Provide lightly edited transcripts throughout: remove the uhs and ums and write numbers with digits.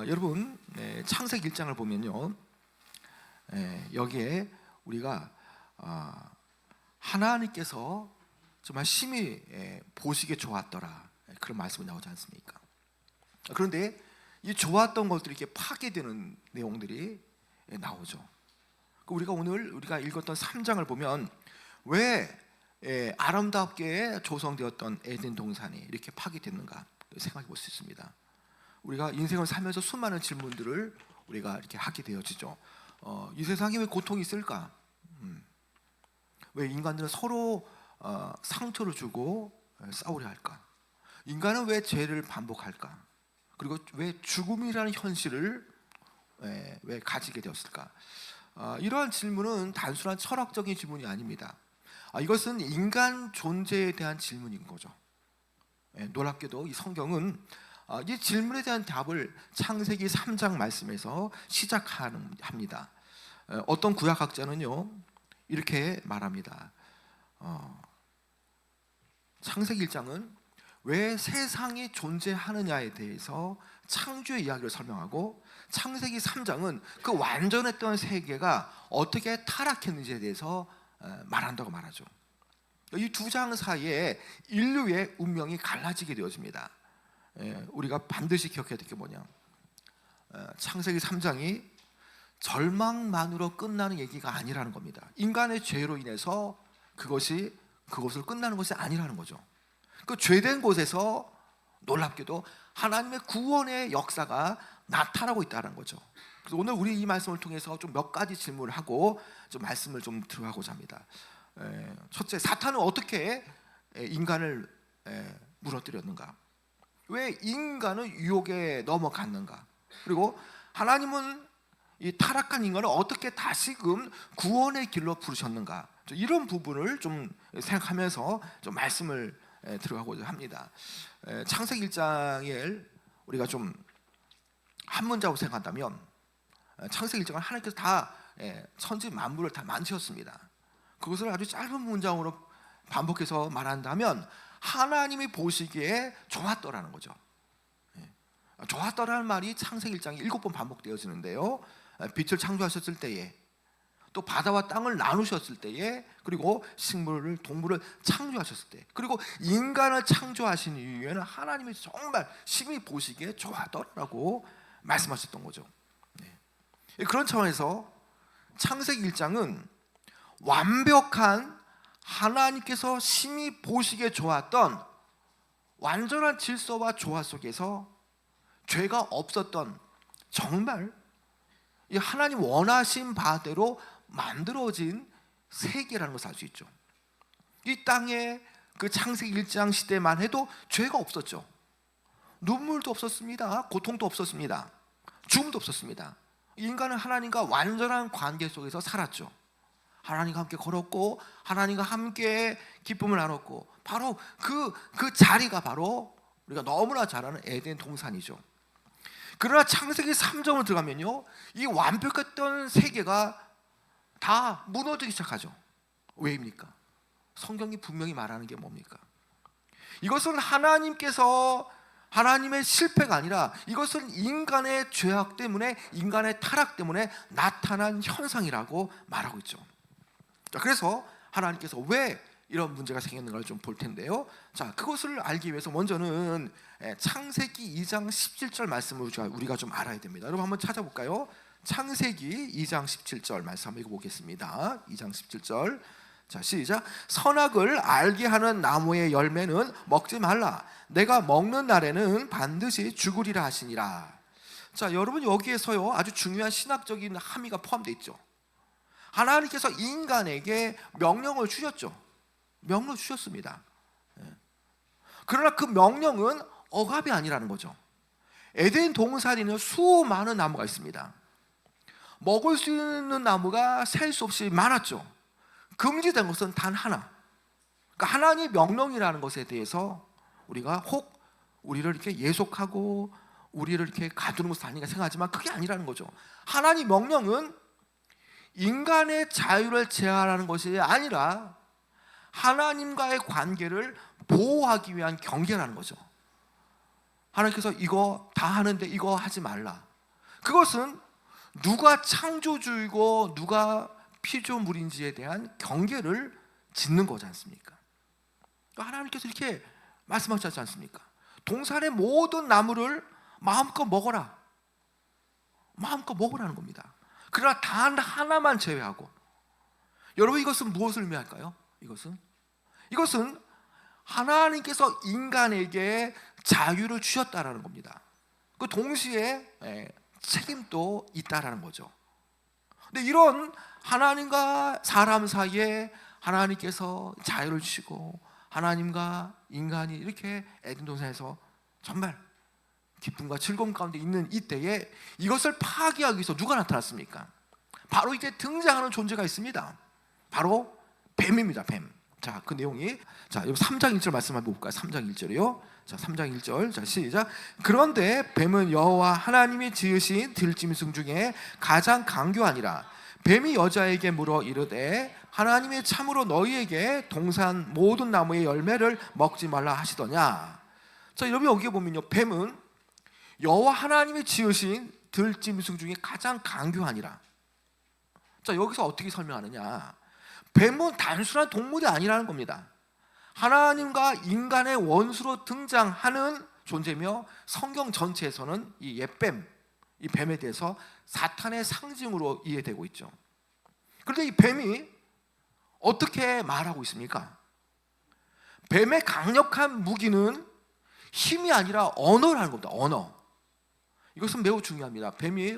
여러분, 창세기 1장을 보면요, 여기에 우리가 하나님께서 정말 심히 보시기에 좋았더라, 그런 말씀이 나오지 않습니까? 그런데 이 좋았던 것들이 이렇게 파괴되는 내용들이 나오죠. 우리가 오늘 읽었던 3장을 보면 왜 아름답게 조성되었던 에덴 동산이 이렇게 파괴됐는가 생각해 볼 수 있습니다. 우리가 인생을 살면서 수많은 질문들을 우리가 이렇게 하게 되어지죠. 이 세상에 왜 고통이 있을까? 왜 인간들은 서로 상처를 주고 싸우려 할까? 인간은 왜 죄를 반복할까? 그리고 왜 죽음이라는 현실을 왜 가지게 되었을까? 이러한 질문은 단순한 철학적인 질문이 아닙니다. 이것은 인간 존재에 대한 질문인 거죠. 놀랍게도 이 성경은 이 질문에 대한 답을 창세기 3장 말씀에서 시작합니다. 어떤 구약학자는요, 이렇게 말합니다. 창세기 1장은 왜 세상이 존재하느냐에 대해서 창조의 이야기를 설명하고, 창세기 3장은 그 완전했던 세계가 어떻게 타락했는지에 대해서 말한다고 말하죠. 이 두 장 사이에 인류의 운명이 갈라지게 되어집니다. 우리가 반드시 기억해야 될 게 뭐냐, 창세기 3장이 절망만으로 끝나는 얘기가 아니라는 겁니다. 인간의 죄로 인해서 그것을 끝나는 것이 아니라는 거죠. 그 죄된 곳에서 놀랍게도 하나님의 구원의 역사가 나타나고 있다는 거죠. 그래서 오늘 우리 이 말씀을 통해서 좀 몇 가지 질문을 하고 좀 말씀을 좀 들어가고자 합니다. 첫째, 사탄은 어떻게 인간을 무너뜨렸는가? 왜 인간은 유혹에 넘어갔는가? 그리고 하나님은 이 타락한 인간을 어떻게 다시금 구원의 길로 부르셨는가? 이런 부분을 좀 생각하면서 좀 말씀을 들어가고자 합니다. 창세기 1장을 우리가 좀 한 문장으로 생각한다면, 창세기 1장은 하나님께서 다 천지 만물을 다 만드셨습니다. 그것을 아주 짧은 문장으로 반복해서 말한다면 하나님이 보시기에 좋았더라는 거죠. 좋았더라는 말이 창세기 1장에 7번 반복되어지는데요, 빛을 창조하셨을 때에, 또 바다와 땅을 나누셨을 때에, 그리고 식물을, 동물을 창조하셨을 때, 그리고 인간을 창조하신 이후에는 하나님이 정말 심히 보시기에 좋았더라고 말씀하셨던 거죠. 그런 차원에서 창세기 1장은 완벽한 하나님께서 심히 보시기에 좋았던 완전한 질서와 조화 속에서 죄가 없었던, 정말 이 하나님 원하신 바대로 만들어진 세계라는 것을 알 수 있죠. 이 땅에 그 창세기 1장 시대만 해도 죄가 없었죠. 눈물도 없었습니다. 고통도 없었습니다. 죽음도 없었습니다. 인간은 하나님과 완전한 관계 속에서 살았죠. 하나님과 함께 걸었고, 하나님과 함께 기쁨을 나눴고, 바로 그 자리가 바로 우리가 너무나 잘 아는 에덴 동산이죠. 그러나 창세기 3장으로 들어가면요, 이 완벽했던 세계가 다 무너지기 시작하죠. 왜입니까? 성경이 분명히 말하는 게 뭡니까? 이것은 하나님의 실패가 아니라 이것은 인간의 죄악 때문에, 인간의 타락 때문에 나타난 현상이라고 말하고 있죠. 자, 그래서 하나님께서 왜 이런 문제가 생겼는가를 좀 볼 텐데요. 자, 그것을 알기 위해서 먼저는 창세기 2장 17절 말씀을 우리가 좀 알아야 됩니다. 여러분 한번 찾아볼까요? 창세기 2장 17절 말씀 한번 읽어보겠습니다. 2장 17절. 자, 시작. 선악을 알게 하는 나무의 열매는 먹지 말라. 내가 먹는 날에는 반드시 죽으리라 하시니라. 자, 여러분 여기에서요, 아주 중요한 신학적인 함의가 포함되어 있죠. 하나님께서 인간에게 명령을 주셨죠. 명령을 주셨습니다. 그러나 그 명령은 억압이 아니라는 거죠. 에덴 동산에는 수많은 나무가 있습니다. 먹을 수 있는 나무가 셀 수 없이 많았죠. 금지된 것은 단 하나. 그러니까 하나님의 명령이라는 것에 대해서 우리가 혹 우리를 이렇게 예속하고 우리를 이렇게 가두는 것은 아닌가 생각하지만 그게 아니라는 거죠. 하나님 명령은 인간의 자유를 제한하는 것이 아니라 하나님과의 관계를 보호하기 위한 경계라는 거죠. 하나님께서 이거 다 하는데 이거 하지 말라. 그것은 누가 창조주이고 누가 피조물인지에 대한 경계를 짓는 거지 않습니까? 하나님께서 이렇게 말씀하셨지 않습니까? 동산의 모든 나무를 마음껏 먹어라, 마음껏 먹으라는 겁니다. 그러나 단 하나만 제외하고. 여러분, 이것은 무엇을 의미할까요? 이것은 하나님께서 인간에게 자유를 주셨다라는 겁니다. 그 동시에 책임도 있다라는 거죠. 근데 이런 하나님과 사람 사이에 하나님께서 자유를 주시고 하나님과 인간이 이렇게 에덴 동산에서 정말 기쁨과 즐거움 가운데 있는 이때에 이것을 파괴하기 위해서 누가 나타났습니까? 바로 이제 등장하는 존재가 있습니다. 바로 뱀입니다. 뱀. 자, 그 내용이, 자, 여기 3장 1절 말씀 한번 볼까요? 3장 1절이요. 자, 3장 1절. 자, 시작. 그런데 뱀은 여호와 하나님이 지으신 들짐승 중에 가장 강교하니라. 뱀이 여자에게 물어 이르되 하나님이 참으로 너희에게 동산 모든 나무의 열매를 먹지 말라 하시더냐. 자, 여러분, 여기 보면요, 뱀은 여호와 하나님이 지으신 들짐승 중에 가장 강교하니라. 자, 여기서 어떻게 설명하느냐? 뱀은 단순한 동물이 아니라는 겁니다. 하나님과 인간의 원수로 등장하는 존재며 성경 전체에서는 이 옛뱀, 이 뱀에 대해서 사탄의 상징으로 이해되고 있죠. 그런데 이 뱀이 어떻게 말하고 있습니까? 뱀의 강력한 무기는 힘이 아니라 언어라는 겁니다. 언어. 이것은 매우 중요합니다. 뱀이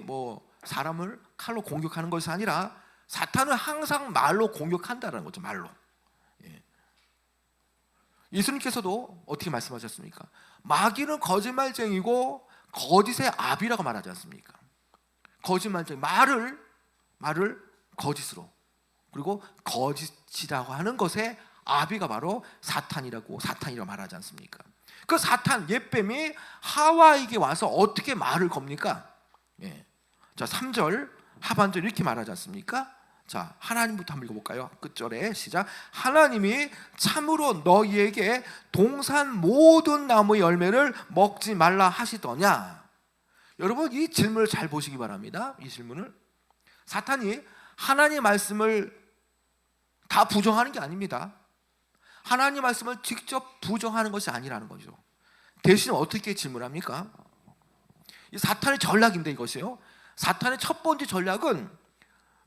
사람을 칼로 공격하는 것이 아니라 사탄은 항상 말로 공격한다는 거죠. 말로. 예수님께서도 어떻게 말씀하셨습니까? 마귀는 거짓말쟁이고 거짓의 아비라고 말하지 않습니까? 거짓말쟁이, 말을 거짓으로, 그리고 거짓이라고 하는 것의 아비가 바로 사탄이라고 말하지 않습니까? 그 사탄, 옛뱀이 하와에게 와서 어떻게 말을 겁니까? 자, 3절 하반절 이렇게 말하지 않습니까? 자, 하나님부터 한번 읽어볼까요? 끝절에 시작. 하나님이 참으로 너희에게 동산 모든 나무의 열매를 먹지 말라 하시더냐. 여러분, 이 질문을 잘 보시기 바랍니다. 이 질문을. 사탄이 하나님의 말씀을 다 부정하는 게 아닙니다. 하나님의 말씀을 직접 부정하는 것이 아니라는 거죠. 대신 어떻게 질문합니까? 이 사탄의 전략인데, 이것이요, 사탄의 첫 번째 전략은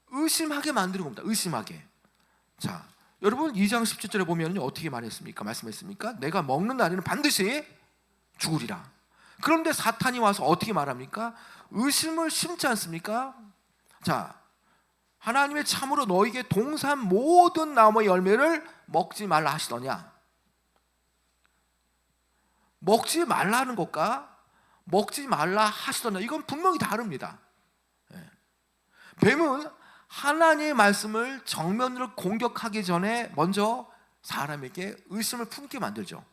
의심하게 만드는 겁니다. 의심하게. 자, 여러분, 2장 17절에 보면 어떻게 말씀했습니까? 내가 먹는 날에는 반드시 죽으리라. 그런데 사탄이 와서 어떻게 말합니까? 의심을 심지 않습니까? 자, 하나님의 참으로 너에게 동산 모든 나무의 열매를 먹지 말라 하시더냐. 먹지 말라는 것과 먹지 말라 하시더냐, 이건 분명히 다릅니다. 뱀은 하나님의 말씀을 정면으로 공격하기 전에 먼저 사람에게 의심을 품게 만들죠.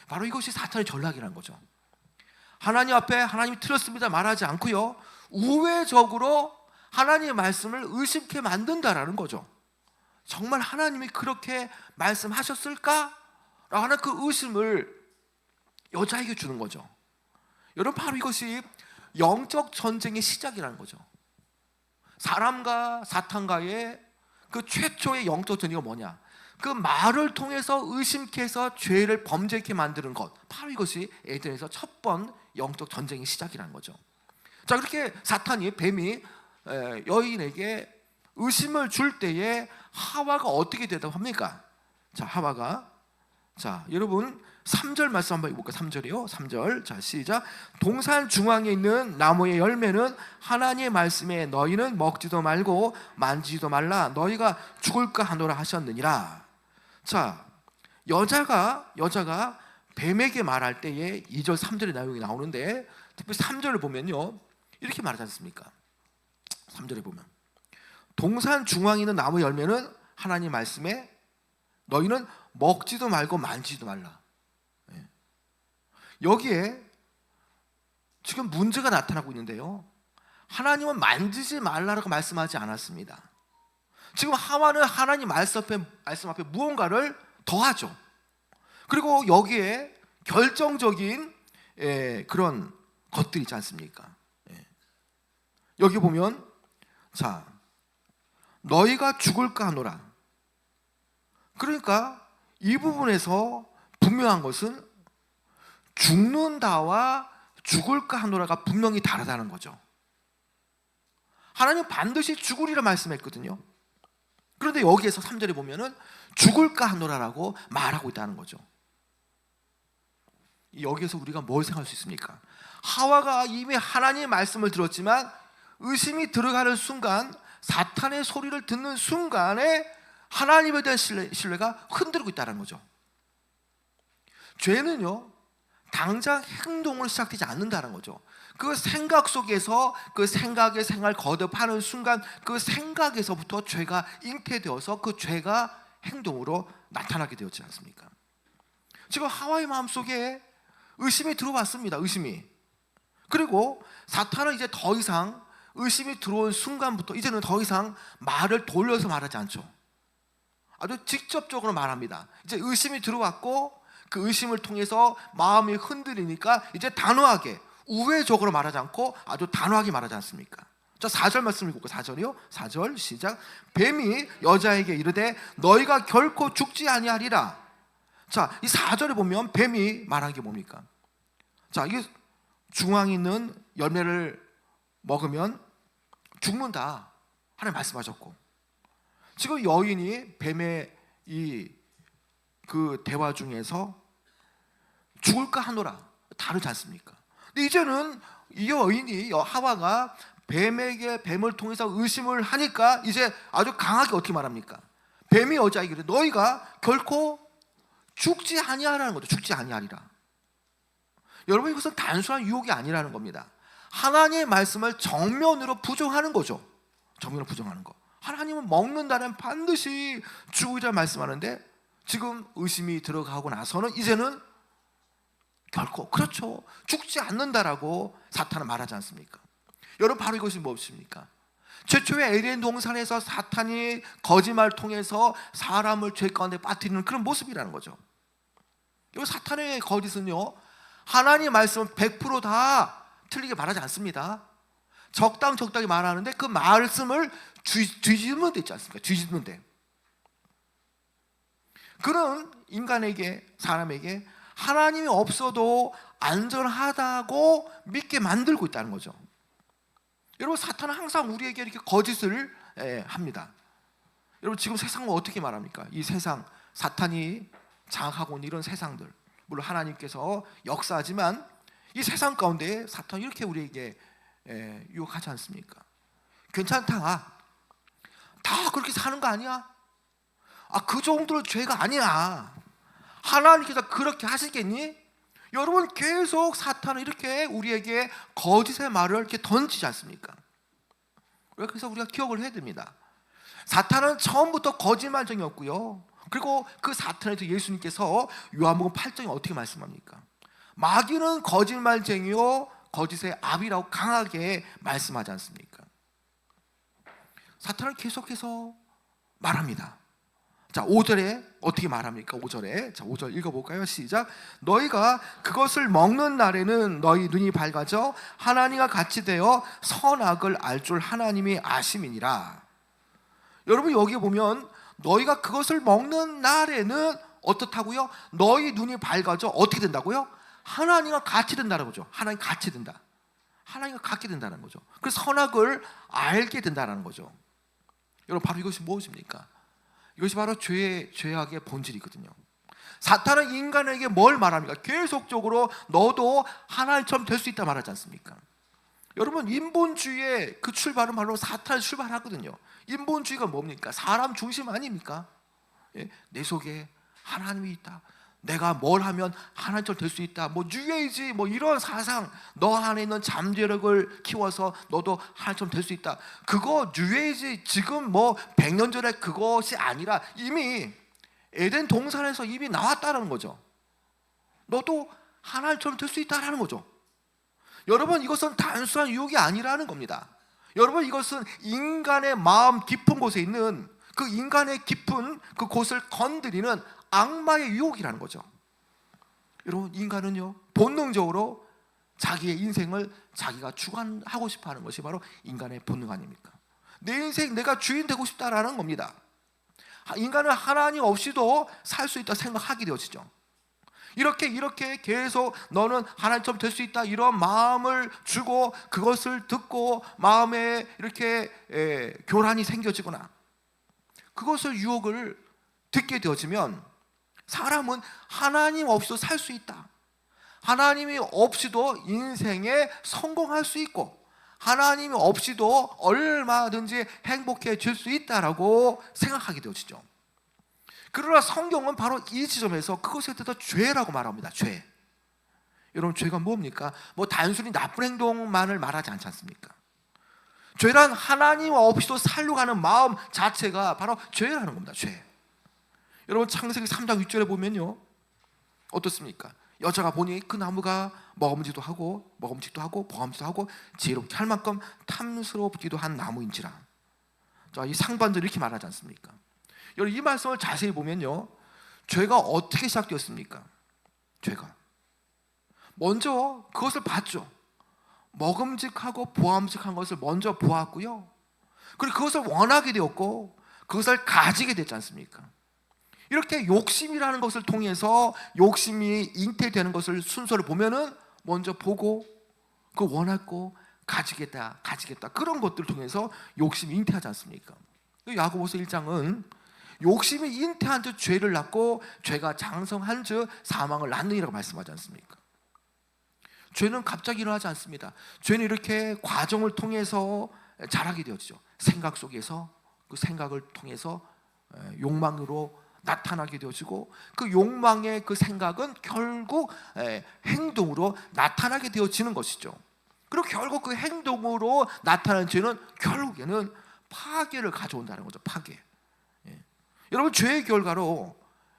바로 이것이 사탄의 전략이라는 거죠. 하나님 앞에 하나님이 틀렸습니다 말하지 않고요, 우회적으로 하나님의 말씀을 의심케 만든다라는 거죠. 정말 하나님이 그렇게 말씀하셨을까? 라고 하는 그 의심을 여자에게 주는 거죠. 여러분, 바로 이것이 영적 전쟁의 시작이라는 거죠. 사람과 사탄과의 그 최초의 영적 전쟁이 뭐냐? 그 말을 통해서 의심케 해서 죄를 범죄케 만드는 것, 바로 이것이 에덴에서 첫 번 영적 전쟁의 시작이라는 거죠. 자, 그렇게 사탄이, 뱀이 여인에게 의심을 줄 때에 하와가 어떻게 대답합니까? 자, 하와가, 자, 여러분 3절 말씀 한번 읽어볼까요? 3절이요. 3절. 자, 시작. 동산 중앙에 있는 나무의 열매는 하나님의 말씀에 너희는 먹지도 말고 만지지도 말라 너희가 죽을까 하노라 하셨느니라. 자, 여자가 뱀에게 말할 때에 2절 3절의 내용이 나오는데, 특별히 3절을 보면요, 이렇게 말하지 않습니까? 3절에 보면 동산 중앙에 있는 나무 열매는 하나님 말씀에 너희는 먹지도 말고 만지지도 말라. 여기에 지금 문제가 나타나고 있는데요, 하나님은 만지지 말라라고 말씀하지 않았습니다. 지금 하와는 하나님 말씀 앞에 무언가를 더하죠. 그리고 여기에 결정적인 그런 것들이 있지 않습니까? 여기 보면 자, 너희가 죽을까 하노라. 그러니까 이 부분에서 분명한 것은 죽는다와 죽을까 하노라가 분명히 다르다는 거죠. 하나님 반드시 죽으리라 말씀했거든요. 그런데 여기에서 3절에 보면은 죽을까 하노라라고 말하고 있다는 거죠. 여기에서 우리가 뭘 생각할 수 있습니까? 하와가 이미 하나님의 말씀을 들었지만 의심이 들어가는 순간, 사탄의 소리를 듣는 순간에 하나님에 대한 신뢰가 흔들리고 있다는 거죠. 죄는요, 당장 행동으로 시작되지 않는다는 거죠. 그 생각 속에서 그 생각의 생활 거듭하는 순간 그 생각에서부터 죄가 잉태되어서 그 죄가 행동으로 나타나게 되었지 않습니까? 지금 하와의 마음속에 의심이 들어왔습니다. 의심이. 그리고 사탄은 이제 더 이상 의심이 들어온 순간부터 이제는 더 이상 말을 돌려서 말하지 않죠. 아주 직접적으로 말합니다. 이제 의심이 들어왔고 그 의심을 통해서 마음이 흔들리니까 이제 단호하게 우회적으로 말하지 않고 아주 단호하게 말하지 않습니까? 자, 4절 말씀 읽고 4절이요. 4절 시작. 뱀이 여자에게 이르되 너희가 결코 죽지 아니하리라. 자, 이 4절에 보면 뱀이 말한 게 뭡니까? 자, 이게 중앙에 있는 열매를 먹으면 죽는다 하나님 말씀하셨고, 지금 여인이 뱀의 그 대화 중에서 죽을까 하노라 다르지 않습니까? 근데 이제는 이 여인이 하와가 뱀을 통해서 의심을 하니까 이제 아주 강하게 어떻게 말합니까? 뱀이 여자에게 이르되 너희가 결코 죽지 아니하라는 거죠. 죽지 아니하리라. 여러분, 이것은 단순한 유혹이 아니라는 겁니다. 하나님의 말씀을 정면으로 부정하는 거죠. 정면으로 부정하는 거. 하나님은 먹는다면 반드시 죽으리라 말씀하는데 지금 의심이 들어가고 나서는 이제는 결코, 그렇죠, 죽지 않는다라고 사탄은 말하지 않습니까? 여러분, 바로 이것이 무엇입니까? 최초의 에덴 동산에서 사탄이 거짓말을 통해서 사람을 죄 가운데 빠뜨리는 그런 모습이라는 거죠. 여기 사탄의 거짓은요, 하나님의 말씀은 100%다 틀리게 말하지 않습니다. 적당히 말하는데 그 말씀을 뒤집는 데 있지 않습니까? 뒤집는 데. 그런 인간에게, 사람에게 하나님이 없어도 안전하다고 믿게 만들고 있다는 거죠. 여러분, 사탄은 항상 우리에게 이렇게 거짓을 합니다. 여러분, 지금 세상은 어떻게 말합니까? 이 세상, 사탄이 장악하고 있는 이런 세상들, 물론 하나님께서 역사하지만 이 세상 가운데 사탄이 이렇게 우리에게 유혹하지 않습니까? 괜찮다, 다 그렇게 사는 거 아니야? 그 정도로 죄가 아니야. 하나님께서 그렇게 하시겠니? 여러분, 계속 사탄은 이렇게 우리에게 거짓의 말을 이렇게 던지지 않습니까? 그래서 우리가 기억을 해야 됩니다. 사탄은 처음부터 거짓말쟁이였고요. 그리고 그 사탄에 대해서 예수님께서 요한복음 8장에 어떻게 말씀합니까? 마귀는 거짓말쟁이요 거짓의 아비라고 강하게 말씀하지 않습니까? 사탄은 계속해서 말합니다. 자, 5절에 어떻게 말합니까? 5절에, 자, 5절 읽어볼까요? 시작. 너희가 그것을 먹는 날에는 너희 눈이 밝아져 하나님과 같이 되어 선악을 알 줄 하나님이 아심이니라. 여러분, 여기 보면 너희가 그것을 먹는 날에는 어떻다고요? 너희 눈이 밝아져 어떻게 된다고요? 하나님과 같이 된다는 거죠. 하나님 같이 된다. 하나님과 같게 된다는 거죠. 그래서 선악을 알게 된다는 거죠. 여러분, 바로 이것이 무엇입니까? 이것이 바로 죄악의 본질이거든요. 사탄은 인간에게 뭘 말합니까? 계속적으로 너도 하나님처럼 될 수 있다 말하지 않습니까? 여러분, 인본주의의 그 출발은 바로 사탄이 출발하거든요. 인본주의가 뭡니까? 사람 중심 아닙니까? 내 속에 하나님이 있다. 내가 뭘 하면 하나님처럼 될 수 있다. 뉴에이지 이런 사상, 너 안에 있는 잠재력을 키워서 너도 하나님처럼 될 수 있다. 그거 뉴에이지 지금 100년 전에 그것이 아니라 이미 에덴 동산에서 이미 나왔다는 거죠. 너도 하나님처럼 될 수 있다라는 거죠. 여러분, 이것은 단순한 유혹이 아니라는 겁니다. 여러분, 이것은 인간의 마음 깊은 곳에 있는 그 인간의 깊은 그 곳을 건드리는 악마의 유혹이라는 거죠. 여러분, 인간은요 본능적으로 자기의 인생을 자기가 주관하고 싶어하는 것이 바로 인간의 본능 아닙니까? 내 인생 내가 주인 되고 싶다라는 겁니다. 인간은 하나님 없이도 살 수 있다 생각하게 되어지죠. 이렇게 계속 너는 하나님처럼 될 수 있다 이런 마음을 주고 그것을 듣고 마음에 이렇게 교란이 생겨지거나 그것을 유혹을 듣게 되어지면 사람은 하나님 없이도 살 수 있다, 하나님이 없이도 인생에 성공할 수 있고 하나님이 없이도 얼마든지 행복해질 수 있다라고 생각하게 되어지죠. 그러나 성경은 바로 이 지점에서 그것에 대해서 죄라고 말합니다. 죄. 여러분, 죄가 뭡니까? 뭐 단순히 나쁜 행동만을 말하지 않지 않습니까? 죄란 하나님 없이도 살려고 하는 마음 자체가 바로 죄라는 겁니다. 죄. 여러분, 창세기 3장 6절에 보면요, 어떻습니까? 여자가 보니 그 나무가 먹음직도 하고 보암직도 하고 지혜롭게 할 만큼 탐스럽기도 한 나무인지라. 자, 이 상반절이 이렇게 말하지 않습니까? 여러분, 이 말씀을 자세히 보면요, 죄가 어떻게 시작되었습니까? 죄가 먼저 그것을 봤죠. 먹음직하고 보암직한 것을 먼저 보았고요, 그리고 그것을 원하게 되었고 그것을 가지게 됐지 않습니까? 이렇게 욕심이라는 것을 통해서 욕심이 잉태되는 것을 순서를 보면은 먼저 보고 그 원하고 가지겠다 그런 것들을 통해서 욕심이 잉태하지 않습니까? 야고보서 1장은 욕심이 잉태한 즉 죄를 낳고 죄가 장성한 즉 사망을 낳느니라고 말씀하지 않습니까? 죄는 갑자기 일어나지 않습니다. 죄는 이렇게 과정을 통해서 자라게 되어지죠. 생각 속에서 그 생각을 통해서 욕망으로 나타나게 되어지고 그 욕망의 그 생각은 결국 행동으로 나타나게 되어지는 것이죠. 그리고 결국 그 행동으로 나타나는 죄는 결국에는 파괴를 가져온다는 거죠. 파괴. 여러분, 죄의 결과로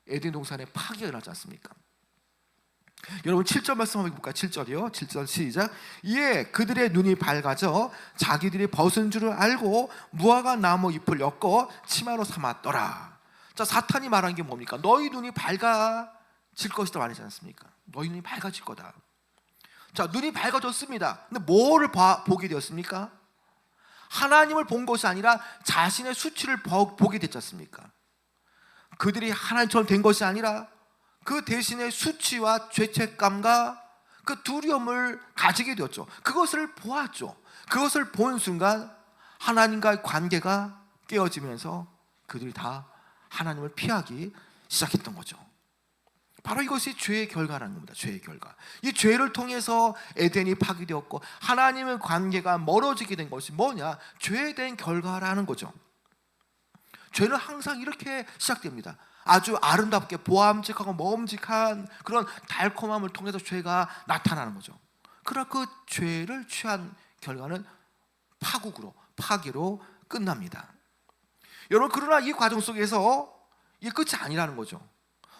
에덴 동산에 파괴가 일어나지 않습니까? 여러분, 7절 말씀 한번 볼까요? 7절이요. 7절 시작. 이에 그들의 눈이 밝아져 자기들이 벗은 줄을 알고 무화과 나무 잎을 엮어 치마로 삼았더라. 자, 사탄이 말한 게 뭡니까? 너희 눈이 밝아질 것이다 말하지 않습니까? 너희 눈이 밝아질 거다. 자, 눈이 밝아졌습니다. 근데 뭐를 보게 되었습니까? 하나님을 본 것이 아니라 자신의 수치를 보게 됐지 않습니까? 그들이 하나님처럼 된 것이 아니라 그 대신에 수치와 죄책감과 그 두려움을 가지게 되었죠. 그것을 보았죠. 그것을 본 순간 하나님과의 관계가 깨어지면서 그들이 다 하나님을 피하기 시작했던 거죠. 바로 이것이 죄의 결과라는 겁니다. 죄의 결과. 이 죄를 통해서 에덴이 파괴되었고 하나님의 관계가 멀어지게 된 것이 뭐냐? 죄된 결과라는 거죠. 죄는 항상 이렇게 시작됩니다. 아주 아름답게 보암직하고 먹음직한 그런 달콤함을 통해서 죄가 나타나는 거죠. 그러나 그 죄를 취한 결과는 파국으로, 파괴로 끝납니다. 여러분, 그러나 이 과정 속에서 이게 끝이 아니라는 거죠.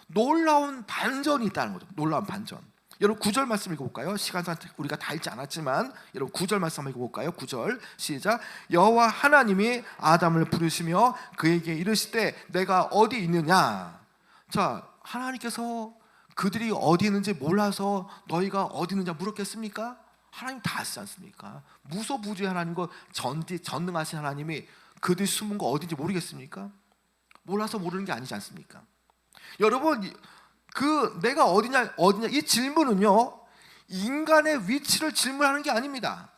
놀라운 반전이 있다는 거죠. 놀라운 반전. 여러분, 9절 말씀 읽어볼까요? 시간상 우리가 다 읽지 않았지만 여러분 9절 말씀 한번 읽어볼까요? 9절 시작. 여호와 하나님이 아담을 부르시며 그에게 이르시되 내가 어디 있느냐. 자, 하나님께서 그들이 어디 있는지 몰라서 너희가 어디 있느냐 물었겠습니까? 하나님 다 아시지 않습니까? 무소부지 하나님과 전능하신 하나님이 그들이 숨은 거 어딘지 모르겠습니까? 몰라서 모르는 게 아니지 않습니까? 여러분, 그 내가 어디냐 이 질문은요, 인간의 위치를 질문하는 게 아닙니다.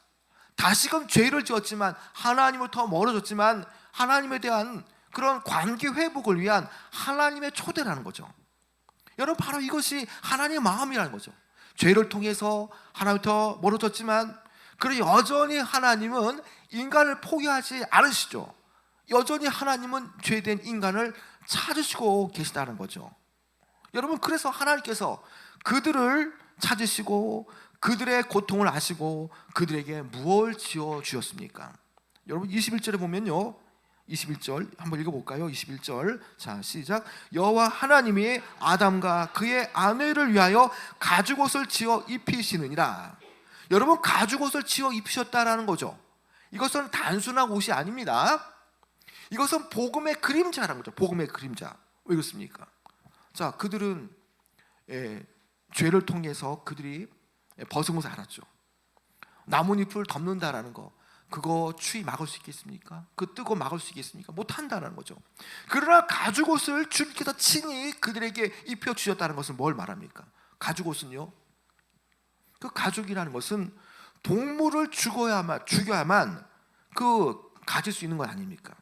다시금 죄를 지었지만 하나님으로부터 멀어졌지만 하나님에 대한 그런 관계 회복을 위한 하나님의 초대라는 거죠. 여러분, 바로 이것이 하나님의 마음이라는 거죠. 죄를 통해서 하나님부터 멀어졌지만 그리고 여전히 하나님은 인간을 포기하지 않으시죠. 여전히 하나님은 죄된 인간을 찾으시고 계시다는 거죠. 여러분, 그래서 하나님께서 그들을 찾으시고 그들의 고통을 아시고 그들에게 무엇을 지어 주셨습니까? 여러분, 21절에 보면요, 21절 한번 읽어볼까요? 21절 자 시작. 여호와 하나님이 아담과 그의 아내를 위하여 가죽옷을 지어 입히시느니라. 여러분, 가죽옷을 지어 입히셨다라는 거죠. 이것은 단순한 옷이 아닙니다. 이것은 복음의 그림자라는 거죠. 복음의 그림자. 왜 그렇습니까? 자, 그들은 죄를 통해서 그들이 벗은 것을 알았죠. 나뭇잎을 덮는다라는 거, 그거 추위 막을 수 있겠습니까? 그 뜨거 막을 수 있겠습니까? 못한다는 거죠. 그러나 가죽옷을 주님께서 친히 그들에게 입혀주셨다는 것은 뭘 말합니까? 가죽옷은요, 그 가죽이라는 것은 동물을 죽여야만 가질 수 있는 건 아닙니까?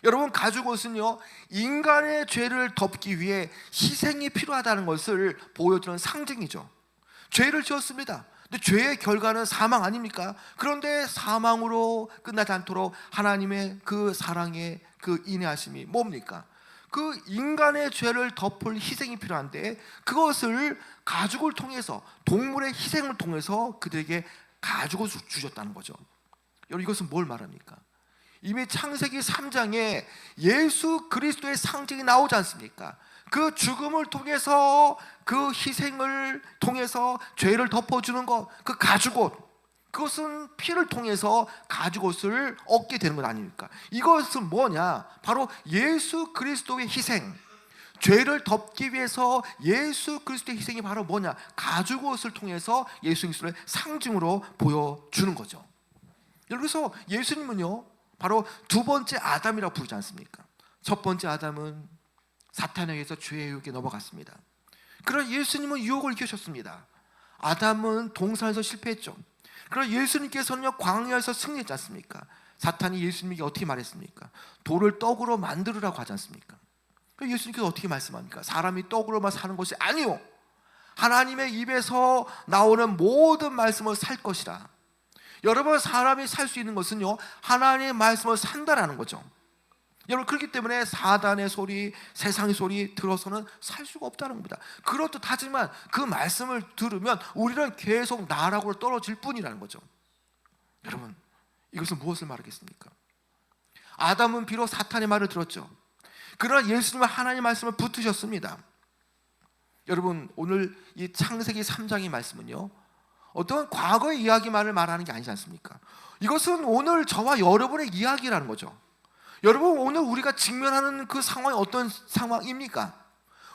여러분, 가죽옷은요, 인간의 죄를 덮기 위해 희생이 필요하다는 것을 보여주는 상징이죠. 죄를 지었습니다. 근데 죄의 결과는 사망 아닙니까? 그런데 사망으로 끝나지 않도록 하나님의 그 사랑의 그 인내하심이 뭡니까? 그 인간의 죄를 덮을 희생이 필요한데, 그것을 가죽을 통해서, 동물의 희생을 통해서 그들에게 가죽옷을 주셨다는 거죠. 여러분, 이것은 뭘 말합니까? 이미 창세기 3장에 예수 그리스도의 상징이 나오지 않습니까? 그 죽음을 통해서, 그 희생을 통해서 죄를 덮어주는 것, 그 가죽옷, 그것은 피를 통해서 가죽옷을 얻게 되는 것 아닙니까? 이것은 뭐냐? 바로 예수 그리스도의 희생, 죄를 덮기 위해서 예수 그리스도의 희생이 바로 뭐냐? 가죽옷을 통해서 예수 그리스도의 상징으로 보여주는 거죠. 그래서 예수님은요, 바로 두 번째 아담이라고 부르지 않습니까? 첫 번째 아담은 사탄에 의해서 죄의 유혹에 넘어갔습니다. 그러나 예수님은 유혹을 이기셨습니다. 아담은 동산에서 실패했죠. 그러나 예수님께서는요, 광야에서 승리했지 않습니까? 사탄이 예수님에게 어떻게 말했습니까? 돌을 떡으로 만들으라고 하지 않습니까? 예수님께서 어떻게 말씀합니까? 사람이 떡으로만 사는 것이 아니요, 하나님의 입에서 나오는 모든 말씀을 살 것이라. 여러분, 사람이 살 수 있는 것은요, 하나님의 말씀을 산다라는 거죠. 여러분, 그렇기 때문에 사단의 소리, 세상의 소리 들어서는 살 수가 없다는 겁니다. 그렇듯하지만 그 말씀을 들으면 우리는 계속 나락으로 떨어질 뿐이라는 거죠. 여러분, 이것은 무엇을 말하겠습니까? 아담은 비록 사탄의 말을 들었죠. 그러나 예수님은 하나님의 말씀을 붙드셨습니다. 여러분, 오늘 이 창세기 3장의 말씀은요, 어떤 과거의 이야기만을 말하는 게 아니지 않습니까? 이것은 오늘 저와 여러분의 이야기라는 거죠. 여러분, 오늘 우리가 직면하는 그 상황이 어떤 상황입니까?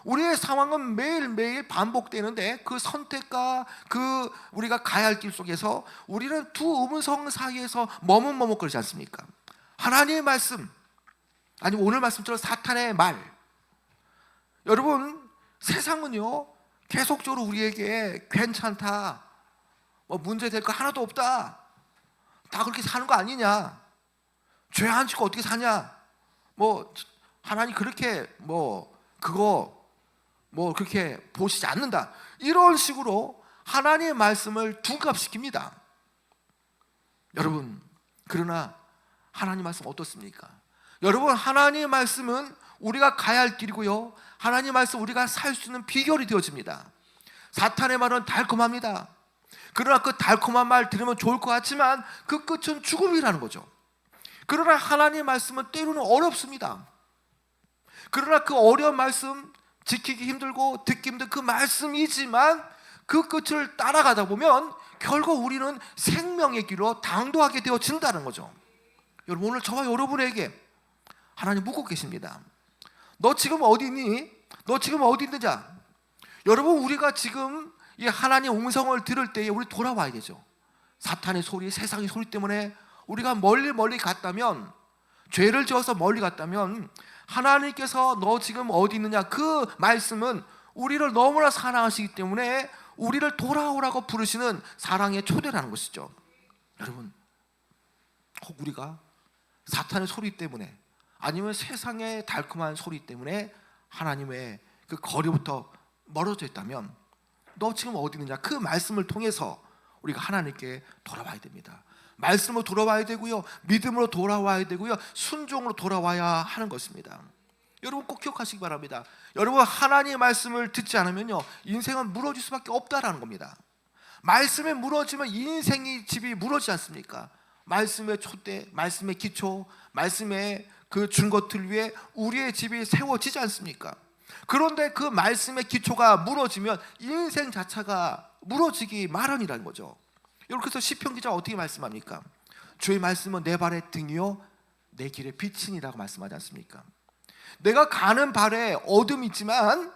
우리의 상황은 매일매일 반복되는데, 그 선택과 그 우리가 가야 할 길 속에서 우리는 두 음성 사이에서 머뭇머뭇거리지 않습니까? 하나님의 말씀, 아니면 오늘 말씀처럼 사탄의 말. 여러분, 세상은요, 계속적으로 우리에게 괜찮다, 문제될 거 하나도 없다, 다 그렇게 사는 거 아니냐, 죄 안 짓고 어떻게 사냐, 하나님 그렇게 그거 그렇게 보시지 않는다, 이런 식으로 하나님의 말씀을 둔갑시킵니다. 여러분, 그러나 하나님 말씀 어떻습니까? 여러분, 하나님의 말씀은 우리가 가야 할 길이고요, 하나님의 말씀 우리가 살 수 있는 비결이 되어집니다. 사탄의 말은 달콤합니다. 그러나 그 달콤한 말 들으면 좋을 것 같지만 그 끝은 죽음이라는 거죠. 그러나 하나님의 말씀은 때로는 어렵습니다. 그러나 그 어려운 말씀, 지키기 힘들고 듣기 힘든 그 말씀이지만 그 끝을 따라가다 보면 결국 우리는 생명의 길로 당도하게 되어진다는 거죠. 여러분, 오늘 저와 여러분에게 하나님 묻고 계십니다. 너 지금 어디 있니? 너 지금 어디 있느냐? 여러분, 우리가 지금 이 하나님의 음성을 들을 때에 우리 돌아와야 되죠. 사탄의 소리, 세상의 소리 때문에 우리가 멀리 갔다면, 죄를 지어서 멀리 갔다면, 하나님께서 너 지금 어디 있느냐, 그 말씀은 우리를 너무나 사랑하시기 때문에 우리를 돌아오라고 부르시는 사랑의 초대라는 것이죠. 여러분, 혹 우리가 사탄의 소리 때문에, 아니면 세상의 달콤한 소리 때문에 하나님의 그 거리부터 멀어져 있다면, 너 지금 어디 있느냐, 그 말씀을 통해서 우리가 하나님께 돌아와야 됩니다. 말씀으로 돌아와야 되고요, 믿음으로 돌아와야 되고요, 순종으로 돌아와야 하는 것입니다. 여러분, 꼭 기억하시기 바랍니다. 여러분, 하나님의 말씀을 듣지 않으면요, 인생은 무너질 수밖에 없다라는 겁니다. 말씀에 무너지면 인생의 집이 무너지지 않습니까? 말씀의 촛대, 말씀의 기초, 말씀의 그 준 것들 위에 우리의 집이 세워지지 않습니까? 그런데 그 말씀의 기초가 무너지면 인생 자체가 무너지기 마련이라는 거죠. 여러분, 그래서 시편 기자가 어떻게 말씀합니까? 주의 말씀은 내 발의 등이요 내 길의 빛이니라고 말씀하지 않습니까? 내가 가는 발에 어둠이 있지만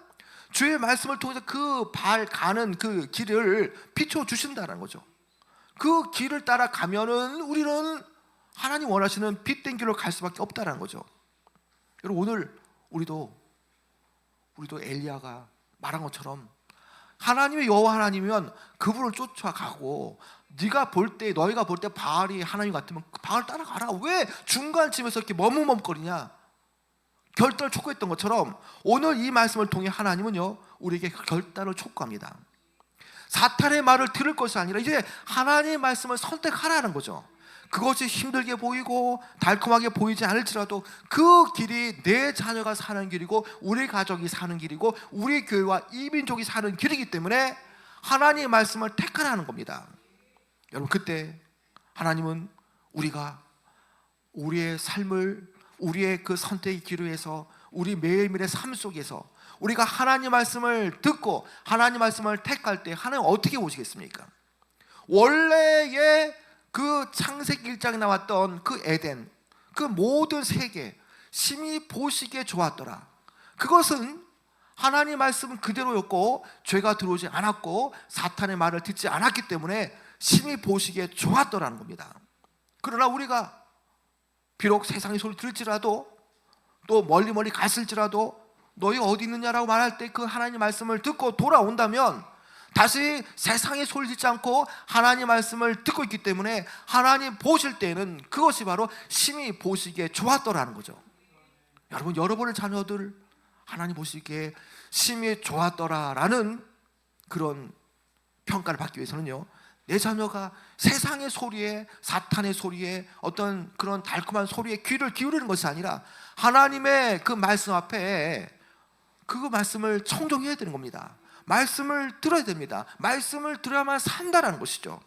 주의 말씀을 통해서 그 발 가는 그 길을 비춰 주신다는 거죠. 그 길을 따라가면은 우리는 하나님 원하시는 빛된 길로 갈 수밖에 없다는 거죠. 여러분, 오늘 우리도 엘리야가 말한 것처럼 하나님의 여호와 하나님이면 그분을 쫓아가고, 너희가 볼 때 바알이 하나님 같으면 바알 따라가라. 왜 중간쯤에서 이렇게 머뭇머뭇거리냐? 결단을 촉구했던 것처럼 오늘 이 말씀을 통해 하나님은요, 우리에게 결단을 촉구합니다. 사탄의 말을 들을 것이 아니라 이제 하나님의 말씀을 선택하라는 거죠. 그것이 힘들게 보이고 달콤하게 보이지 않을지라도 그 길이 내 자녀가 사는 길이고 우리 가족이 사는 길이고 우리 교회와 이민족이 사는 길이기 때문에 하나님의 말씀을 택하라는 겁니다. 여러분, 그때 하나님은 우리가 우리의 삶을, 우리의 그 선택의 기로에서, 우리 매일매일의 삶 속에서 우리가 하나님 말씀을 듣고 하나님 말씀을 택할 때 하나님 어떻게 보시겠습니까? 원래의 그 창세기 1장에 나왔던 그 에덴, 그 모든 세계 심히 보시기에 좋았더라. 그것은 하나님 말씀은 그대로였고 죄가 들어오지 않았고 사탄의 말을 듣지 않았기 때문에 심히 보시기에 좋았더라는 겁니다. 그러나 우리가 비록 세상의 소리 들을지라도 또 멀리 갔을지라도 너희 어디 있느냐라고 말할 때 그 하나님 말씀을 듣고 돌아온다면 다시 세상의 소리 듣지 않고 하나님 말씀을 듣고 있기 때문에 하나님 보실 때는 그것이 바로 심히 보시기에 좋았더라는 거죠. 여러분, 여러분의 자녀들 하나님 보시기에 심히 좋았더라라는 그런 평가를 받기 위해서는요, 내 자녀가 세상의 소리에, 사탄의 소리에, 어떤 그런 달콤한 소리에 귀를 기울이는 것이 아니라 하나님의 그 말씀 앞에 그 말씀을 청종해야 되는 겁니다. 말씀을 들어야 됩니다. 말씀을 들어야만 산다라는 것이죠.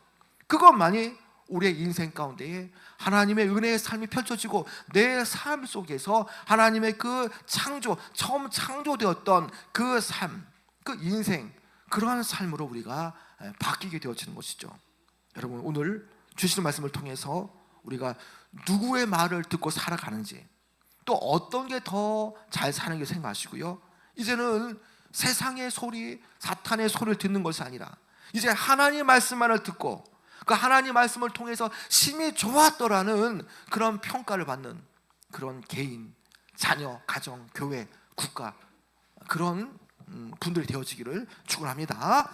그것만이 우리의 인생 가운데에 하나님의 은혜의 삶이 펼쳐지고 내 삶 속에서 하나님의 그 처음 창조되었던 그 삶, 그 인생, 그러한 삶으로 우리가 바뀌게 되어지는 것이죠. 여러분, 오늘 주시는 말씀을 통해서 우리가 누구의 말을 듣고 살아가는지, 또 어떤 게 더 잘 사는 게 생각하시고요, 이제는 세상의 소리, 사탄의 소리를 듣는 것이 아니라 이제 하나님의 말씀만을 듣고 그 하나님의 말씀을 통해서 심히 좋았더라는 그런 평가를 받는 그런 개인, 자녀, 가정, 교회, 국가, 그런 분들이 되어지기를 축원합니다.